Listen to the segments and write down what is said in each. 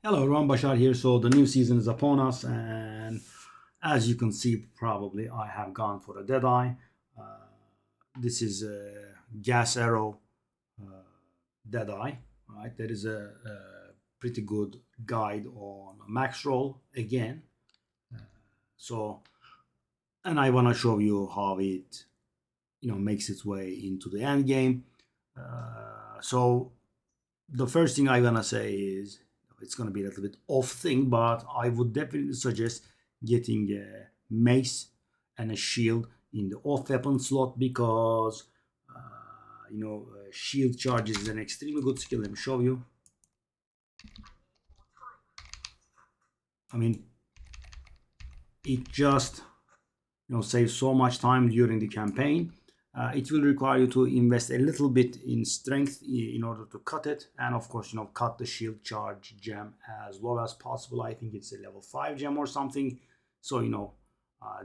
Hello everyone, Bashar here. So the new season is upon us, and as you can see, probably I have gone for a Deadeye. Uh, this is a gas arrow uh, Deadeye, right? There is a pretty good guide on max roll again. So, and I want to show you how it, makes its way into the end game. So the first thing I'm gonna say is it's gonna be a little bit off thing, but I would definitely suggest getting a mace and a shield in the off weapon slot because shield charge is an extremely good skill. Let me show you. I mean, it just saves so much time during the campaign. It will require you to invest a little bit in strength in order to cut it, and of course, cut the shield charge gem as low as possible. I think it's a level 5 gem or something. So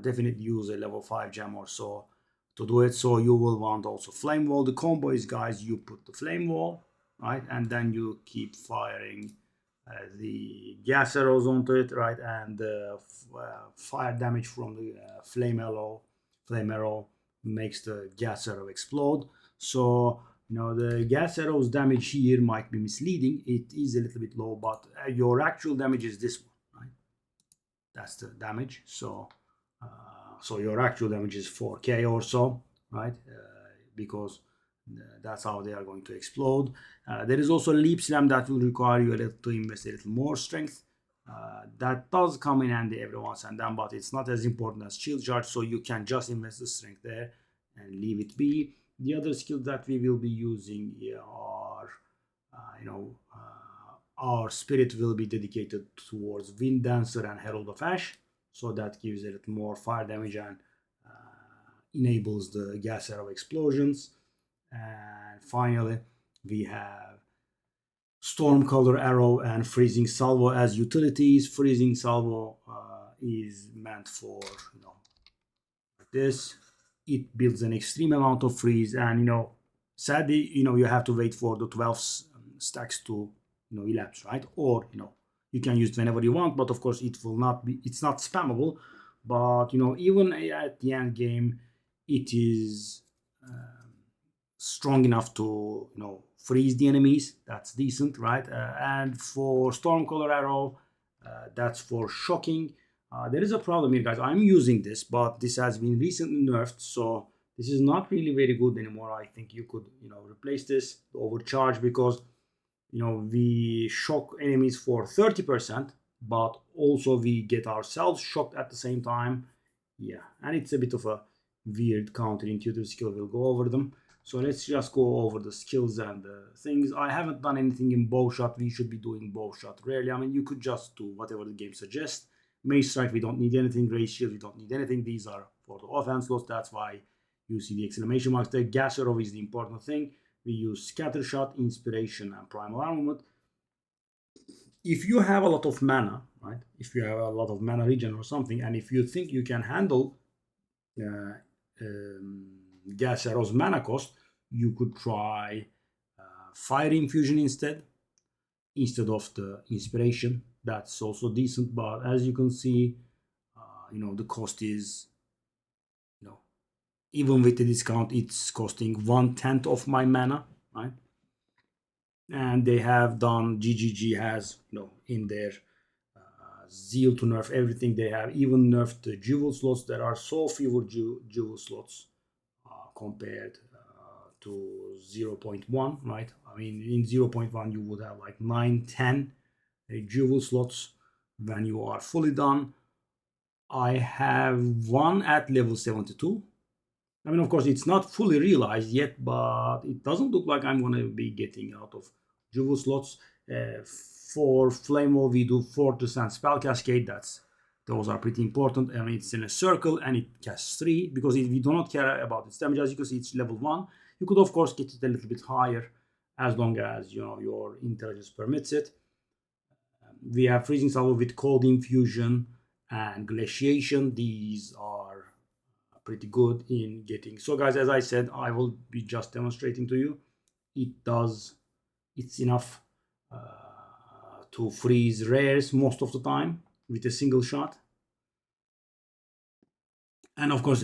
definitely use a level 5 gem or so to do it. So you will want also flame wall. The combo is, guys, you put the flame wall, right, and then you keep firing the gas arrows onto it, right, and fire damage from the flame arrow makes the gas arrow explode. So the gas arrow's damage here might be misleading. It is a little bit low, but your actual damage is this one, right? That's the damage. So your actual damage is 4k or so, right? Because that's how they are going to explode. There is also a leap slam that will require you to invest a little more strength. That does come in handy every once and then, but it's not as important as shield charge, so you can just invest the strength there and leave it be. The other skills that we will be using are, our spirit will be dedicated towards Wind Dancer and Herald of Ash, so that gives a little more fire damage and enables the gas arrow explosions. And finally, we have Stormcaller Arrow and Freezing Salvo as utilities. Freezing Salvo is meant for, like this. It builds an extreme amount of freeze, and sadly, you have to wait for the 12 stacks to elapse, right? Or you can use it whenever you want, but of course it will not be. It's not spammable, but even at the end game, it is strong enough to freeze the enemies. That's decent, right? And for Stormcaller Arrow, that's for shocking. There is a problem here, guys. I'm using this, but this has been recently nerfed, so this is not really very good anymore. I think you could replace this overcharge, because we shock enemies for 30%, but also we get ourselves shocked at the same time. Yeah, and it's a bit of a weird counterintuitive skill. We'll go over them. So let's just go over the skills and the things. I haven't done anything in bow shot. We should be doing bow shot rarely. I mean, you could just do whatever the game suggests. Mace strike, we don't need anything. Raise shield, we don't need anything. These are for the offense slots. That's why you see the exclamation marks there. Gas arrow is the important thing. We use scatter shot, inspiration, and primal armament. If you have a lot of mana, right? If you have a lot of mana regen or something, and if you think you can handle uh, gas arrow's mana cost, you could try fire infusion instead of the inspiration. That's also decent, but as you can see, the cost is, even with the discount, it's costing 1/10 of my mana, right? And they have done, GGG has, in their zeal to nerf everything, they have even nerfed the jewel slots. There are so fewer jewel slots compared to 0.1, right? I mean, in 0.1 you would have like 9, 10 jewel slots when you are fully done. I have one at level 72. I mean, of course, it's not fully realized yet, but it doesn't look like I'm going to be getting out of jewel slots. For Flame Wall, we do Fortress and Spell Cascade. Those are pretty important. I mean, it's in a circle and it casts 3, because we do not care about its damage. As you can see, it's level 1. You could, of course, get it a little bit higher as long as your intelligence permits it. We have Freezing Salvo with Cold Infusion and Glaciation. These are pretty good in getting. So guys, as I said, I will be just demonstrating to you. It's enough to freeze rares most of the time with a single shot. And of course,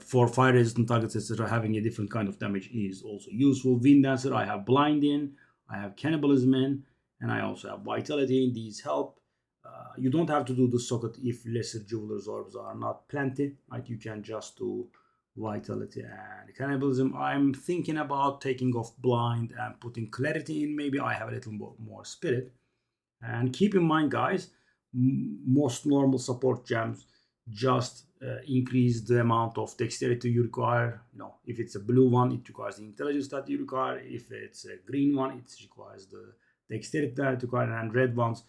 for fire resistant targets, etc., having a different kind of damage is also useful. Wind Dancer, I have Blind in, I have Cannibalism in, and I also have Vitality in. These help. You don't have to do the socket if lesser Jeweler's Orbs are not plenty, right? You can just do Vitality and Cannibalism. I'm thinking about taking off Blind and putting Clarity in. Maybe I have a little more Spirit. And keep in mind, guys, most normal support gems just increase the amount of dexterity you require. If it's a blue one, it requires the intelligence that you require. If it's a green one, it requires the dexterity that you require, and red ones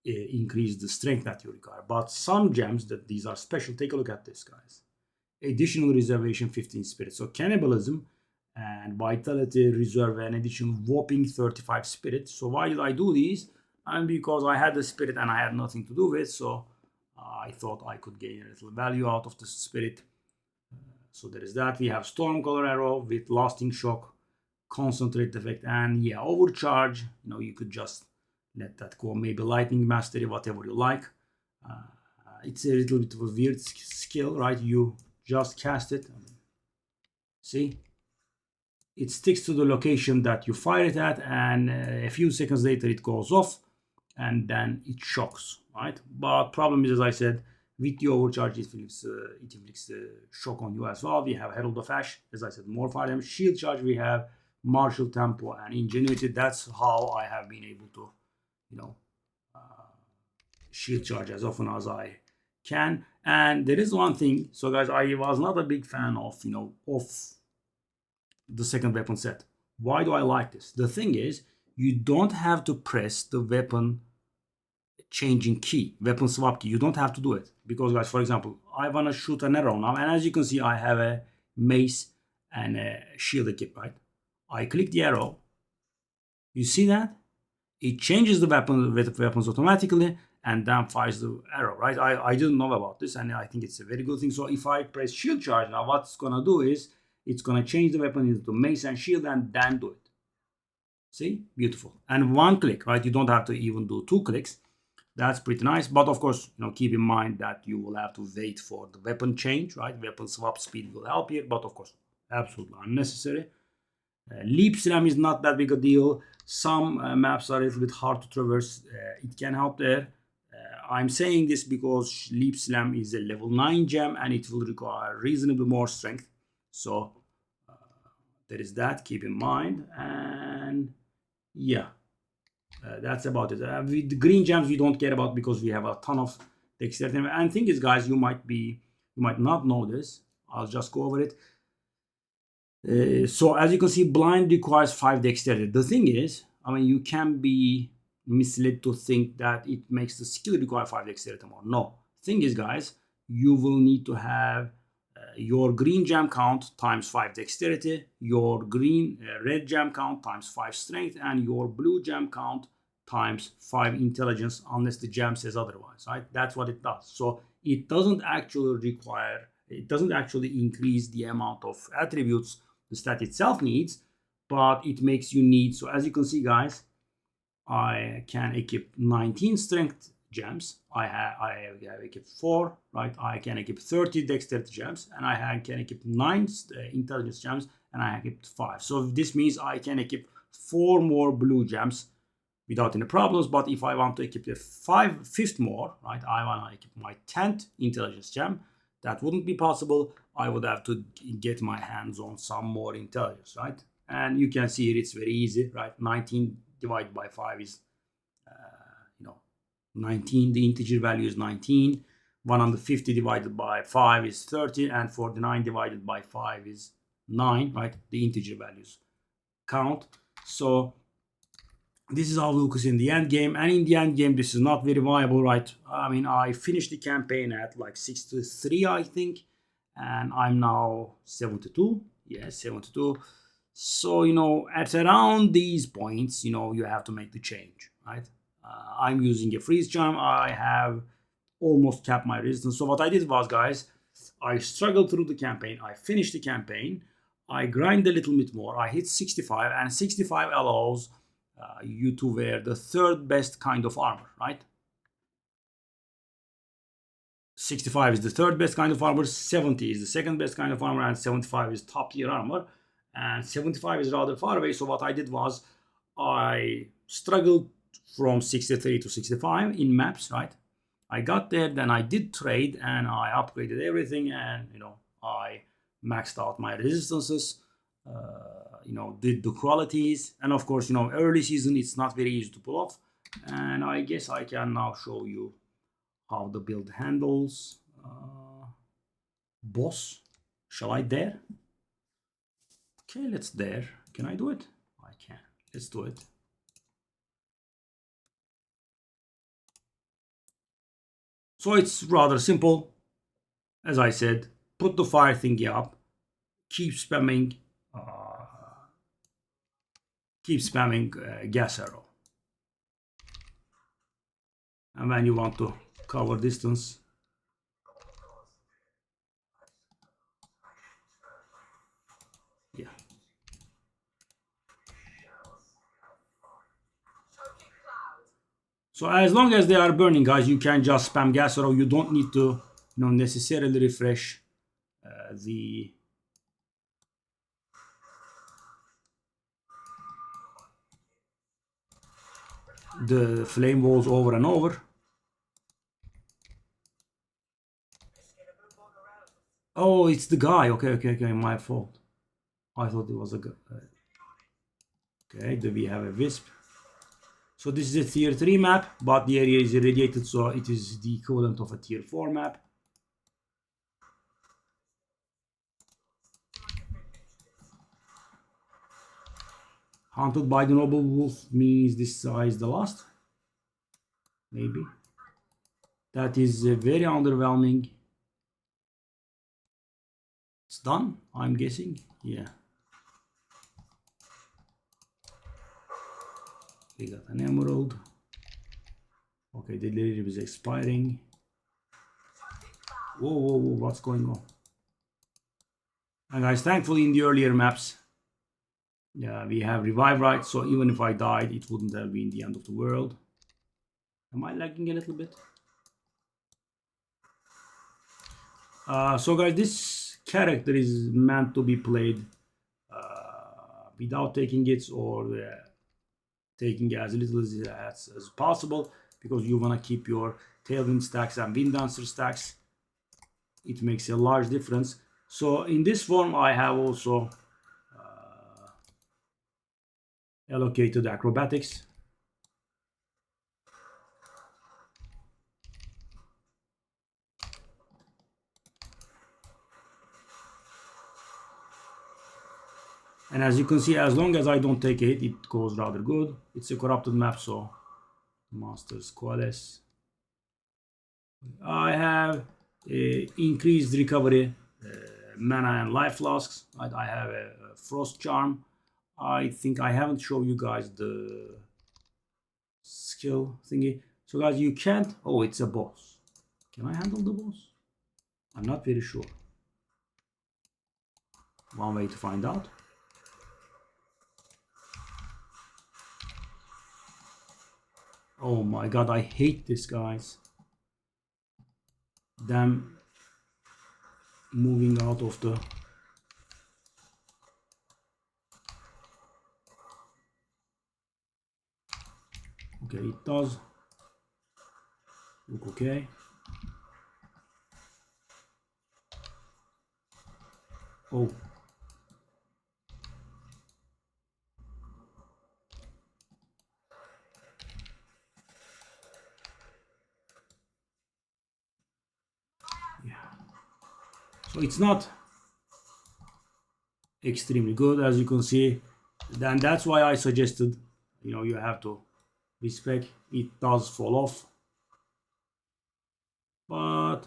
increase the strength that you require. But some gems that these are special. Take a look at this, guys. Additional reservation 15 spirit. So cannibalism and vitality reserve an additional whopping 35 spirit. So why did I do these? And because I had the spirit and I had nothing to do with, so I thought I could gain a little value out of the spirit. So there is that. We have Stormcaller Arrow with lasting shock, concentrate effect, and yeah, overcharge. You could just let that go. Maybe lightning mastery, whatever you like. It's a little bit of a weird skill, right? You just cast it. See? It sticks to the location that you fire it at, and a few seconds later it goes off, and then it shocks, right? But problem is, as I said, with the overcharge, it inflicts shock on you as well. We have Herald of Ash, as I said, more fire damage. Shield charge, we have martial tempo and ingenuity. That's how I have been able to, shield charge as often as I can. And there is one thing. So guys, I was not a big fan of, of the second weapon set. Why do I like this? The thing is, you don't have to press the weapon changing key, weapon swap key. You don't have to do it. Because guys, for example, I want to shoot an arrow now, and as you can see, I have a mace and a shield equipped, right? I click the arrow. You see that? It changes the weapons automatically and then fires the arrow, right? I didn't know about this, and I think it's a very good thing. So if I press shield charge now, what it's gonna do is it's gonna change the weapon into mace and shield and then do it. See? Beautiful. And one click, right? You don't have to even do 2 clicks. That's pretty nice. But of course, keep in mind that you will have to wait for the weapon change, right? Weapon swap speed will help here, but of course, absolutely unnecessary. Leap slam is not that big a deal. Some maps are a little bit hard to traverse. It can help there. I'm saying this because Leap Slam is a level 9 gem and it will require reasonably more strength. So there is that, keep in mind. And yeah, that's about it. With the green gems, we don't care about because we have a ton of dexterity. And thing is, guys, you might not know this. I'll just go over it. So as you can see, blind requires 5 dexterity. The thing is, you can be misled to think that it makes the skill require 5 dexterity more. No. Thing is, guys, you will need to have your green gem count times 5 dexterity, your red gem count times 5 strength, and your blue gem count times 5 intelligence, unless the gem says otherwise, right? That's what it does. So it doesn't actually increase the amount of attributes the stat itself needs, but it makes you need. So as you can see, guys, I can equip 19 strength gems. I have equipped 4, right? I can equip 30 dexterity gems, and I can equip 9 intelligence gems, and I equipped 5. So this means I can equip 4 more blue gems without any problems. But if I want to equip the 5th more, right? I want to equip my 10th intelligence gem. That wouldn't be possible. I would have to get my hands on some more intelligence, right? And you can see here it's very easy, right? 19 divided by 5 is 19. The integer value is 19. 150 divided by 5 is 30, and 49 divided by 5 is 9, right? The integer values count. So this is how it looks in the end game, and in the end game this is not very viable, right? I finished the campaign at like 63, I think, and I'm now 72. Yes, 72. So at around these points, you have to make the change, right? I'm using a freeze charm. I have almost capped my resistance. So what I did was, guys, I struggled through the campaign. I finished the campaign. I grind a little bit more. I hit 65, and 65 allows you to wear the third best kind of armor, right? 65 is the third best kind of armor, 70 is the second best kind of armor, and 75 is top tier armor. And 75 is rather far away, so what I did was I struggled from 63 to 65 in maps, right? I got there, then I did trade and I upgraded everything, and I maxed out my resistances, did the qualities, and of course, early season it's not very easy to pull off. And I guess I can now show you how the build handles. Boss, shall I dare? Okay, let's dare. Can I do it? I can. Let's do it. So it's rather simple. As I said, put the fire thingy up, keep spamming gas arrow. And when you want to cover distance, yeah. So as long as they are burning, guys, you can just spam gas arrow. You don't need to necessarily refresh the flame walls over and over. Oh, it's the guy. Okay, my fault. I thought it was a guy. Okay, do we have a wisp? So this is a tier 3 map, but the area is irradiated, so it is the equivalent of a tier 4 map. Hunted by the noble wolf means this is the last. Maybe. That is very underwhelming. It's done, I'm guessing. Yeah. We got an emerald. Okay, the delirium is expiring. Whoa, what's going on? And guys, thankfully in the earlier maps, yeah, we have revive rights, so even if I died, it wouldn't have been the end of the world. Am I lagging a little bit? So guys, this character is meant to be played without taking hits, or taking as little as possible, because you want to keep your tailwind stacks and wind dancer stacks. It makes a large difference. So in this form, I have also allocated acrobatics. And as you can see, as long as I don't take a hit, it goes rather good. It's a corrupted map, so monsters coalesce. I have increased recovery, mana and life flasks. I have a frost charm. I think I haven't shown you guys the skill thingy. So guys, you can't. Oh, it's a boss. Can I handle the boss? I'm not very sure. One way to find out. Oh my god, I hate this, guys. Them moving out of the... Okay, it does look okay. Oh. Yeah. So it's not extremely good, as you can see. Then that's why I suggested, you have to respect. It does fall off. But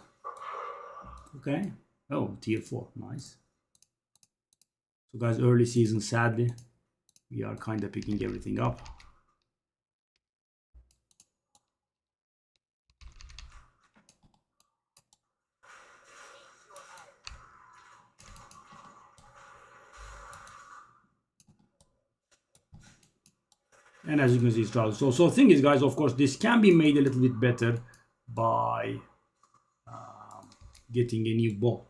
okay. Oh, tier 4, nice. So guys, early season, sadly, we are kind of picking everything up. And as you can see, it's trouble. So the thing is, guys, of course, this can be made a little bit better by getting a new bow,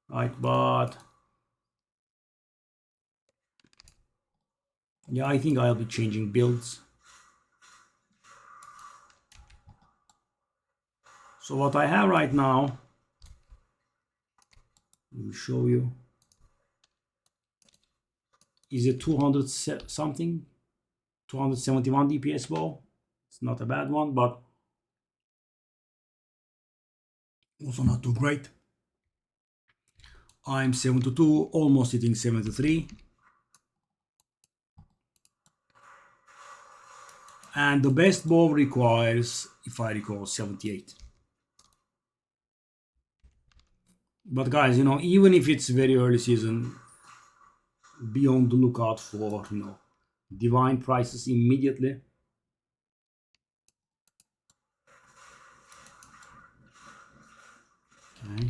right? But yeah, I think I'll be changing builds. So what I have right now, let me show you, is a 200 something, 271 DPS bow. It's not a bad one, but also not too great. I'm 72, almost hitting 73. And the best bow requires, if I recall, 78. But guys, even if it's very early season, be on the lookout for, divine prices immediately. Okay.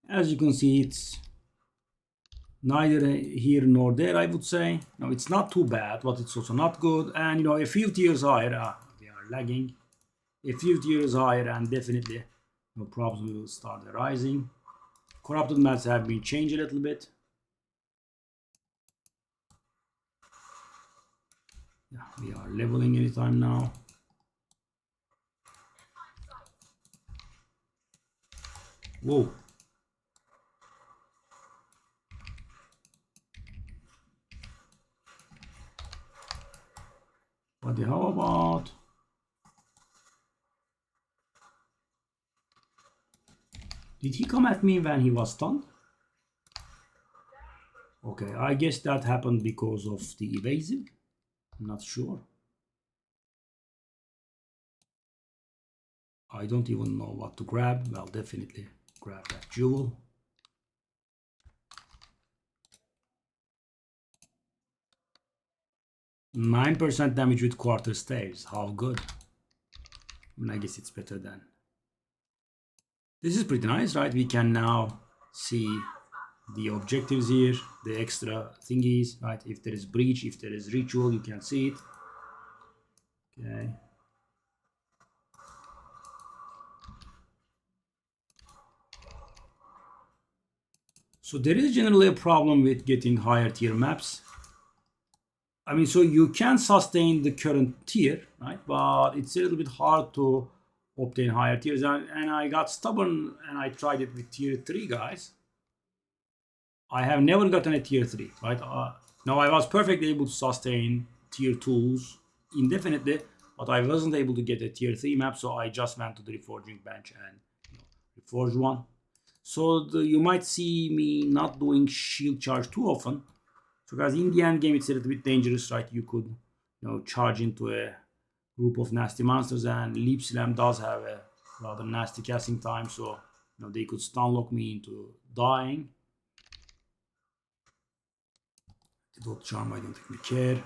As you can see, it's neither here nor there, I would say. No, it's not too bad, but it's also not good. And, a few tiers higher, we are lagging. A few tiers higher, and definitely no problems will start arising. Corrupted maps have been changed a little bit. Yeah, we are leveling anytime now. Whoa. But how about... Did he come at me when he was stunned? Okay, I guess that happened because of the evasive. I'm not sure. I don't even know what to grab. Well, definitely grab that jewel. 9% damage with quarter staves. How good. I guess it's better than. This is pretty nice, right? We can now see the objectives here, the extra thingies, right? If there is breach, if there is ritual, you can see it. Okay. So there is generally a problem with getting higher tier maps. I mean, so you can sustain the current tier, right? But it's a little bit hard to obtain higher tiers. And I got stubborn and I tried it with tier 3 guys. I have never gotten a tier 3, right? Now I was perfectly able to sustain tier 2s indefinitely, but I wasn't able to get a tier 3 map, so I just went to the reforging bench and reforged one. So you might see me not doing shield charge too often. So guys, in the end game, it's a little bit dangerous, right? You could, charge into a group of nasty monsters, and Leap Slam does have a rather nasty casting time, so they could stun lock me into dying. The dot charm, I don't think we care.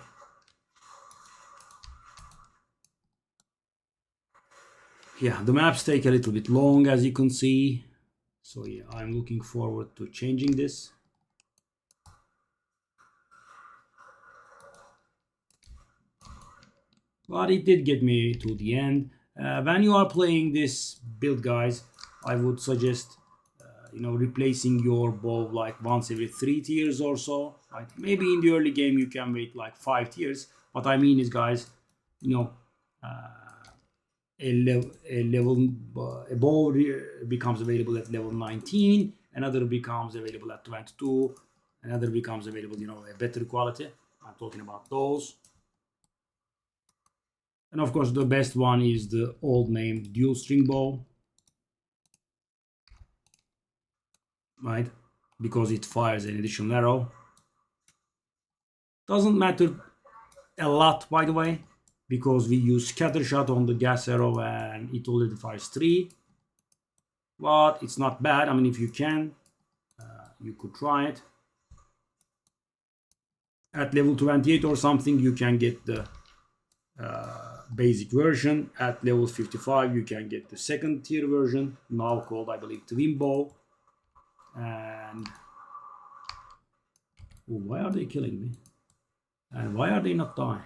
Yeah, the maps take a little bit long, as you can see. So yeah, I'm looking forward to changing this. But it did get me to the end. When you are playing this build, guys, I would suggest replacing your bow like once every 3 tiers or so. Right? Maybe in the early game you can wait like 5 tiers. What I mean is, guys, a bow becomes available at level 19, another becomes available at 22, another becomes available, a better quality. I'm talking about those. And of course, the best one is the old name dual string bow, right? Because it fires an additional arrow. Doesn't matter a lot, by the way, because we use scatter shot on the gas arrow and it already fires 3. But it's not bad. I mean, if you can, you could try it. At level 28 or something, you can get the basic version. At level 55, you can get the second tier version, now called, I believe, Twin Bow. And Oh, why are they killing me? And why are they not dying?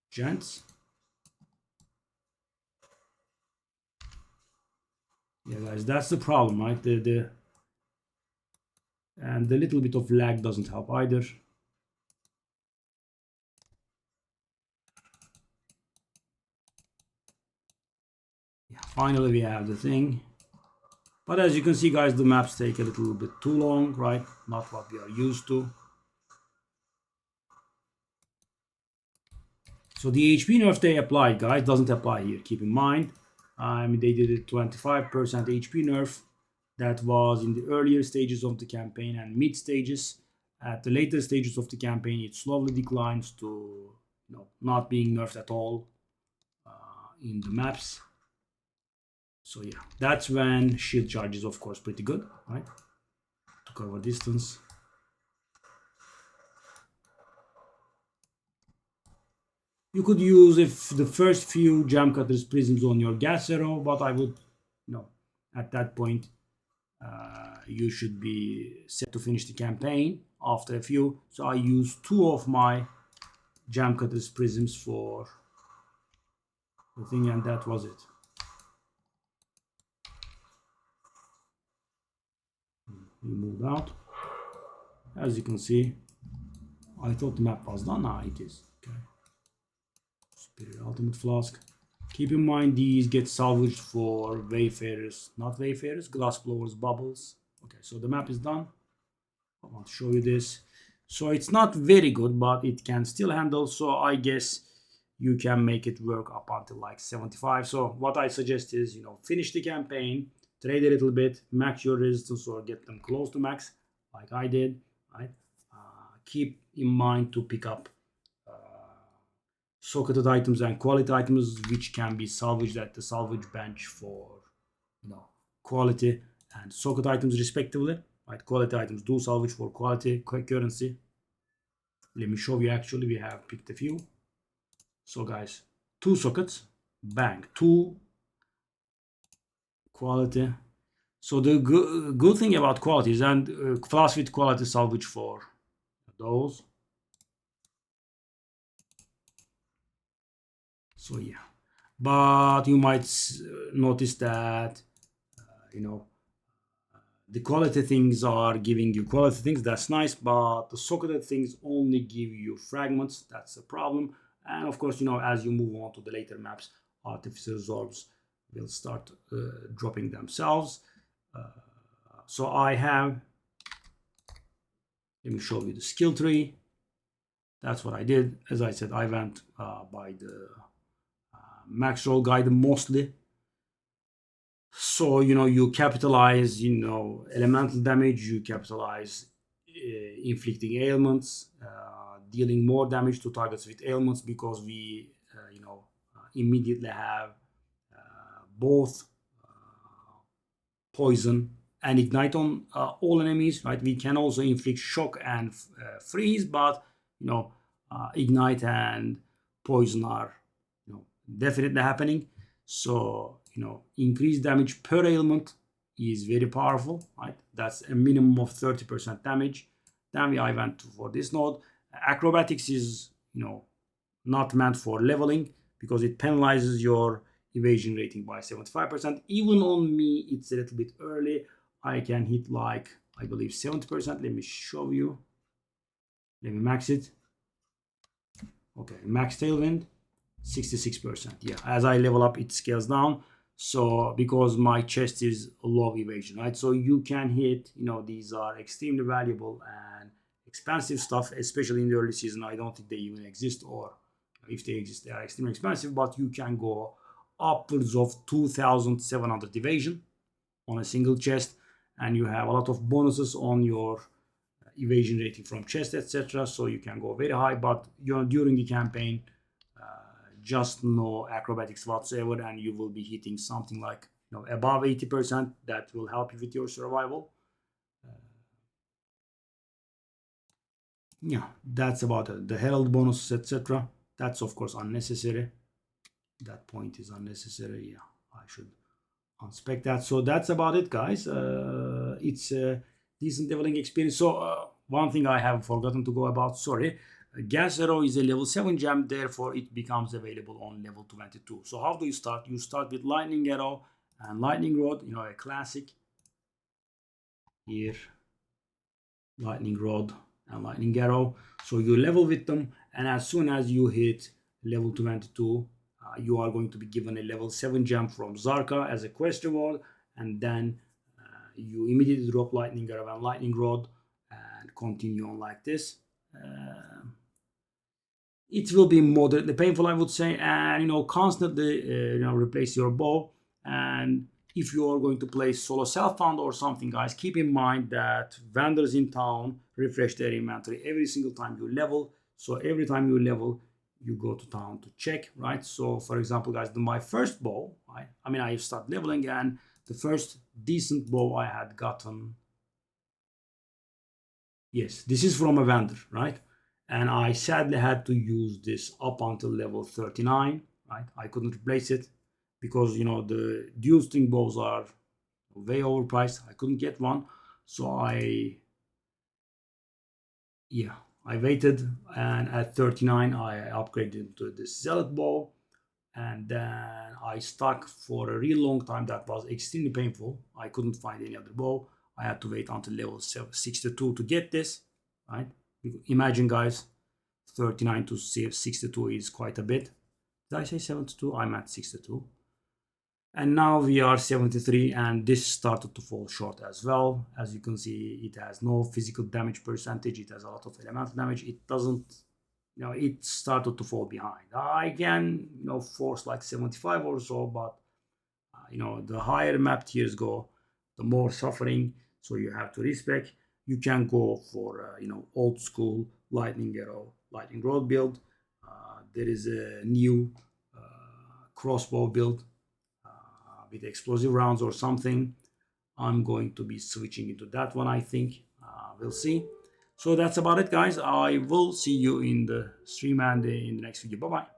Gents? Yeah, guys, that's the problem, right? And the little bit of lag doesn't help either. Yeah, finally we have the thing. But as you can see, guys, the maps take a little bit too long, right? Not what we are used to. So the HP nerf they applied, guys, doesn't apply here. Keep in mind, they did a 25% HP nerf. That was in the earlier stages of the campaign and mid stages. At the later stages of the campaign, it slowly declines to not being nerfed at all in the maps. So yeah, that's when shield charge is of course pretty good, right? To cover distance. You could use if the first few jam cutters prisms on your gas arrow, but I would, at that point, you should be set to finish the campaign after a few. So I used 2 of my jam cutters prisms for the thing, and that was it. We moved out. As you can see, I thought the map was done. Now it is. Okay. Superior ultimate flask. Keep in mind these get salvaged for wayfarers, not wayfarers, glass blowers, bubbles. Okay, so the map is done. I want to show you this. So it's not very good, but it can still handle. So I guess you can make it work up until like 75. So what I suggest is, finish the campaign, trade a little bit, max your resistance or get them close to max, like I did. Right? Keep in mind to pick up socketed items and quality items which can be salvaged at the salvage bench for quality and socket items respectively, right? Quality items do salvage for quality currency. Let me show you. Actually, we have picked a few. So guys, 2 sockets, bang, 2 quality. So the good thing about quality is, and flask with quality salvage for those. So yeah, but you might notice that the quality things are giving you quality things. That's nice, but the socketed things only give you fragments. That's a problem. And of course, as you move on to the later maps, artificial orbs will start dropping themselves. So I have, let me show you the skill tree. That's what I did. As I said, I went by the max roll guide mostly. So you capitalize elemental damage, you capitalize inflicting ailments, dealing more damage to targets with ailments, because we immediately have both poison and ignite on all enemies, right? We can also inflict shock and freeze, but ignite and poison are definitely happening. So increased damage per ailment is very powerful, right? That's a minimum of 30% damage. Then I went for this node. Acrobatics is not meant for leveling because it penalizes your evasion rating by 75%. Even on me, it's a little bit early. I can hit like, I believe, 70%. Let me show you. Let me max it. Okay, max tailwind, 66%. Yeah, as I level up, it scales down. So because my chest is low evasion, right? So you can hit, these are extremely valuable and expensive stuff, especially in the early season. I don't think they even exist, or if they exist, they are extremely expensive, but you can go upwards of 2,700 evasion on a single chest, and you have a lot of bonuses on your evasion rating from chest, etc. So you can go very high, but during the campaign, just no acrobatics whatsoever, and you will be hitting something like above 80%. That will help you with your survival. Yeah, that's about it. The herald bonuses, etc. That's of course unnecessary. That point is unnecessary. Yeah, I should unspec that. So that's about it, guys. It's a decent leveling experience. So one thing I have forgotten to go about, sorry. Gas arrow is a level 7 gem, therefore it becomes available on level 22. So how do you start? You start with lightning arrow and lightning rod, a classic. Here, lightning rod and lightning arrow. So you level with them, and as soon as you hit level 22, you are going to be given a level 7 gem from Zarka as a quest reward, and then you immediately drop lightning arrow and lightning rod and continue on like this. It will be moderately painful, I would say, and constantly replace your bow. And if you are going to play solo self-found or something, guys, keep in mind that vendors in town refresh their inventory every single time you level. So every time you level, you go to town to check, right? So for example, guys, my first bow, right? I start leveling, and the first decent bow I had gotten, yes, this is from a vendor, right? And I sadly had to use this up until level 39, right? I couldn't replace it because the dual string bows are way overpriced. I couldn't get one, so I waited, and at 39 I upgraded to the zealot bow, and then I stuck for a real long time. That was extremely painful. I couldn't find any other bow. I had to wait until level 62 to get this, right? Imagine, guys, 39 to 62 is quite a bit. Did I say 72? I'm at 62. And now we are 73, and this started to fall short as well. As you can see, it has no physical damage percentage. It has a lot of elemental damage. It doesn't, it started to fall behind. I can, force like 75 or so, but, the higher map tiers go, the more suffering. So you have to respect. You can go for, old school lightning arrow, lightning rod build. There is a new crossbow build with explosive rounds or something. I'm going to be switching into that one, I think. We'll see. So that's about it, guys. I will see you in the stream and in the next video. Bye bye.